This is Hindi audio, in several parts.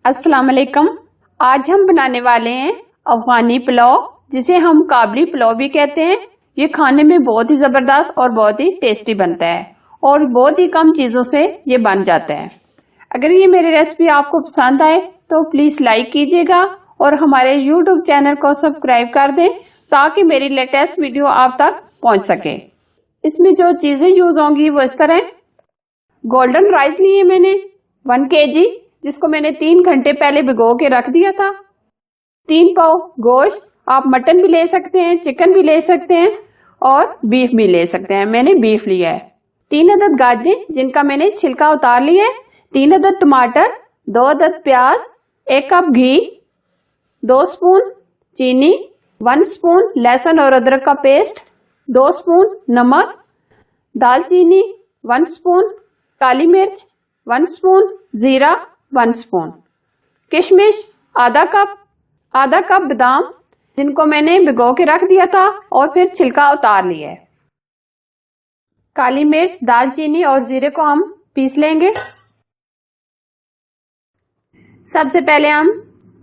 अस्सलाम वालेकुम। आज हम बनाने वाले हैं अफगानी पुलाव, जिसे हम काबली पुलाव भी कहते हैं। ये खाने में बहुत ही जबरदस्त और बहुत ही टेस्टी बनता है और बहुत ही कम चीजों से ये बन जाता है। अगर ये मेरी रेसिपी आपको पसंद आए तो प्लीज लाइक कीजिएगा और हमारे यूट्यूब चैनल को सब्सक्राइब कर दें ताकि मेरी लेटेस्ट वीडियो आप तक पहुंच सके। इसमें जो चीजें यूज होंगी वो इस तरह। गोल्डन राइस लिए मैंने 1 kg, जिसको मैंने 3 घंटे पहले भिगो के रख दिया था। 3 पाव गोश्त, आप मटन भी ले सकते हैं, चिकन भी ले सकते हैं और बीफ भी ले सकते हैं। मैंने बीफ लिया है। 3 अदद गाजरें जिनका मैंने छिलका उतार लिया है। 3 अदद टमाटर, 2 अदद प्याज, 1 कप घी, 2 स्पून चीनी, 1 स्पून लहसुन और अदरक का पेस्ट, 2 स्पून नमक, दालचीनी 1 स्पून, काली मिर्च 1 स्पून, जीरा 1 स्पून, किशमिश आधा कप बादाम जिनको मैंने भिगो के रख दिया था और फिर छिलका उतार लिया है। काली मिर्च, दालचीनी और जीरे को हम पीस लेंगे। सबसे पहले हम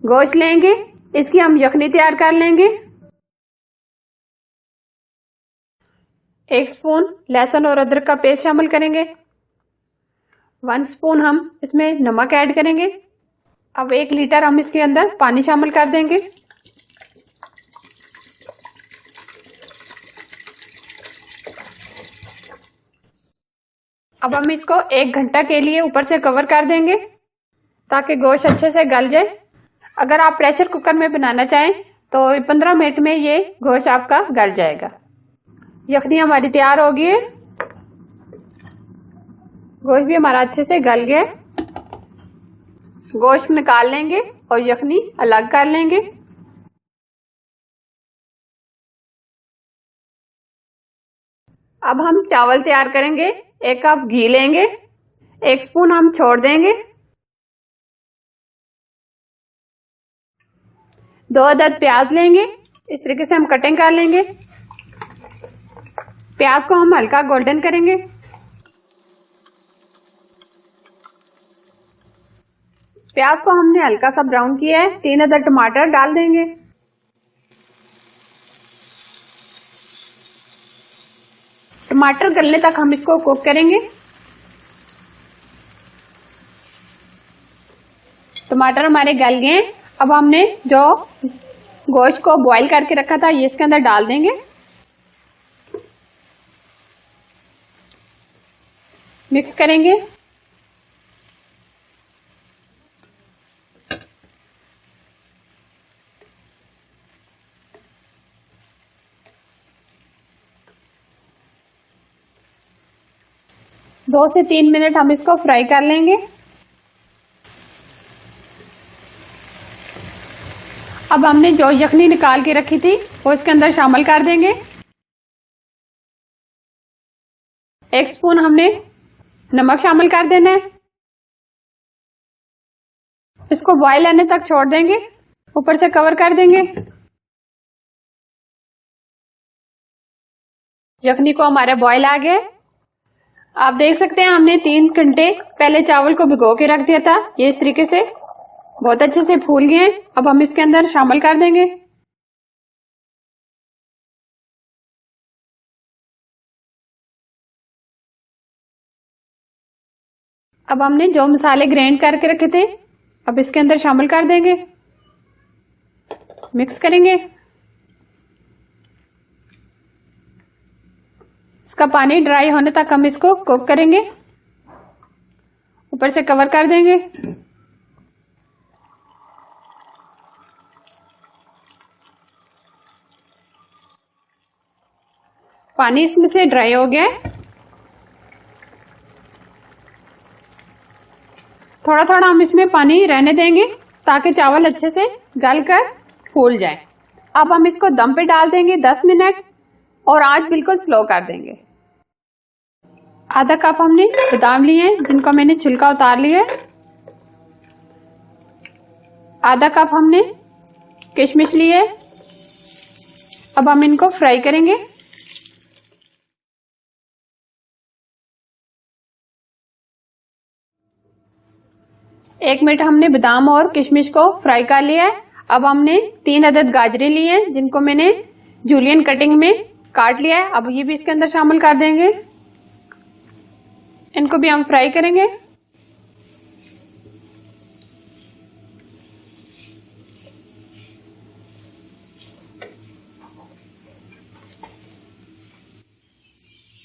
गोश्त लेंगे, इसकी हम यखनी तैयार कर लेंगे। 1 स्पून लहसुन और अदरक का पेस्ट शामिल करेंगे। 1 स्पून हम इसमें नमक ऐड करेंगे। अब 1 लीटर हम इसके अंदर पानी शामिल कर देंगे। अब हम इसको 1 घंटा के लिए ऊपर से कवर कर देंगे ताकि गोश्त अच्छे से गल जाए। अगर आप प्रेशर कुकर में बनाना चाहें तो 15 मिनट में ये गोश्त आपका गल जाएगा। यखनी हमारी तैयार हो गई है। गोश्त भी हमारा अच्छे से गल गया। गोश्त निकाल लेंगे और यखनी अलग कर लेंगे। अब हम चावल तैयार करेंगे। 1 कप घी लेंगे, 1 स्पून हम छोड़ देंगे। 2 अदद प्याज लेंगे, इस तरीके से हम कटिंग कर लेंगे। प्याज को हम हल्का गोल्डन करेंगे। प्याज को हमने हल्का सा ब्राउन किया है। 3 अदद टमाटर डाल देंगे। टमाटर गलने तक हम इसको कुक करेंगे। टमाटर हमारे गल गए। अब हमने जो गोश्त को बॉईल करके रखा था ये इसके अंदर डाल देंगे। मिक्स करेंगे। दो से 3 मिनट हम इसको फ्राई कर लेंगे। अब हमने जो यखनी निकाल के रखी थी वो इसके अंदर शामिल कर देंगे। 1 स्पून हमने नमक शामिल कर देना है। इसको बॉयल आने तक छोड़ देंगे, ऊपर से कवर कर देंगे। यखनी को हमारा बॉयल आ गया। आप देख सकते हैं हमने 3 घंटे पहले चावल को भिगो के रख दिया था। ये इस तरीके से बहुत अच्छे से फूल गए। अब हम इसके अंदर शामिल कर देंगे। अब हमने जो मसाले ग्राइंड करके रखे थे अब इसके अंदर शामिल कर देंगे। मिक्स करेंगे। इसका पानी ड्राई होने तक हम इसको कुक करेंगे। ऊपर से कवर कर देंगे। पानी इसमें से ड्राई हो गया है। थोड़ा थोड़ा हम इसमें पानी रहने देंगे ताकि चावल अच्छे से गल कर फूल जाए। अब हम इसको दम पे डाल देंगे 10 मिनट और आंच बिल्कुल स्लो कर देंगे। आधा कप हमने बादाम लिए हैं जिनको मैंने छिलका उतार लिया है। आधा कप हमने किशमिश लिए है। अब हम इनको फ्राई करेंगे। 1 मिनट हमने बादाम और किशमिश को फ्राई कर लिया है। अब हमने 3 अदद गाजरें ली हैं जिनको मैंने जूलियन कटिंग में काट लिया है। अब ये भी इसके अंदर शामिल कर देंगे। इनको भी हम फ्राई करेंगे।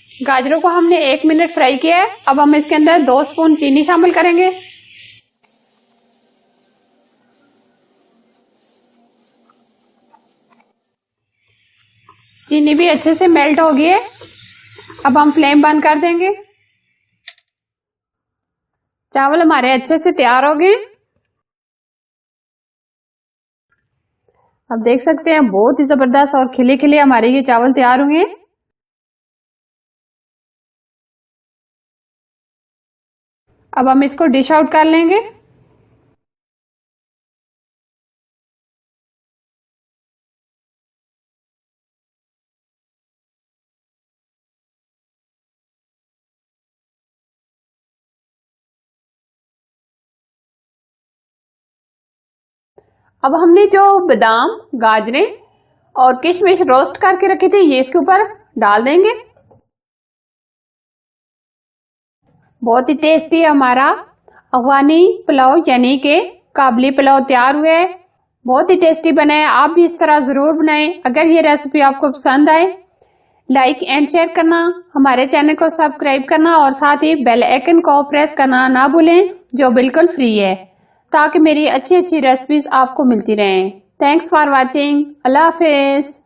गाजरों को हमने 1 मिनट फ्राई किया है। अब हम इसके अंदर 2 स्पून चीनी शामिल करेंगे। चीनी भी अच्छे से मेल्ट हो गई है। अब हम फ्लेम बंद कर देंगे। चावल हमारे अच्छे से तैयार हो गए। अब देख सकते हैं बहुत ही जबरदस्त और खिले खिले हमारे ये चावल तैयार हुए हैं। अब हम इसको डिश आउट कर लेंगे। अब हमने जो बादाम, गाजरें और किशमिश रोस्ट करके रखी थी ये इसके ऊपर डाल देंगे। बहुत ही टेस्टी हमारा अफगानी पुलाव यानी कि काबली पुलाव तैयार हुआ है। बहुत ही टेस्टी बना है। आप भी इस तरह जरूर बनाएं। अगर ये रेसिपी आपको पसंद आए लाइक एंड शेयर करना, हमारे चैनल को सब्सक्राइब करना और साथ ही बेल आइकन को प्रेस करना ना भूलें जो बिल्कुल फ्री है, ताकि मेरी अच्छी अच्छी रेसिपीज आपको मिलती रहें। Thanks for watching. Allah Hafiz.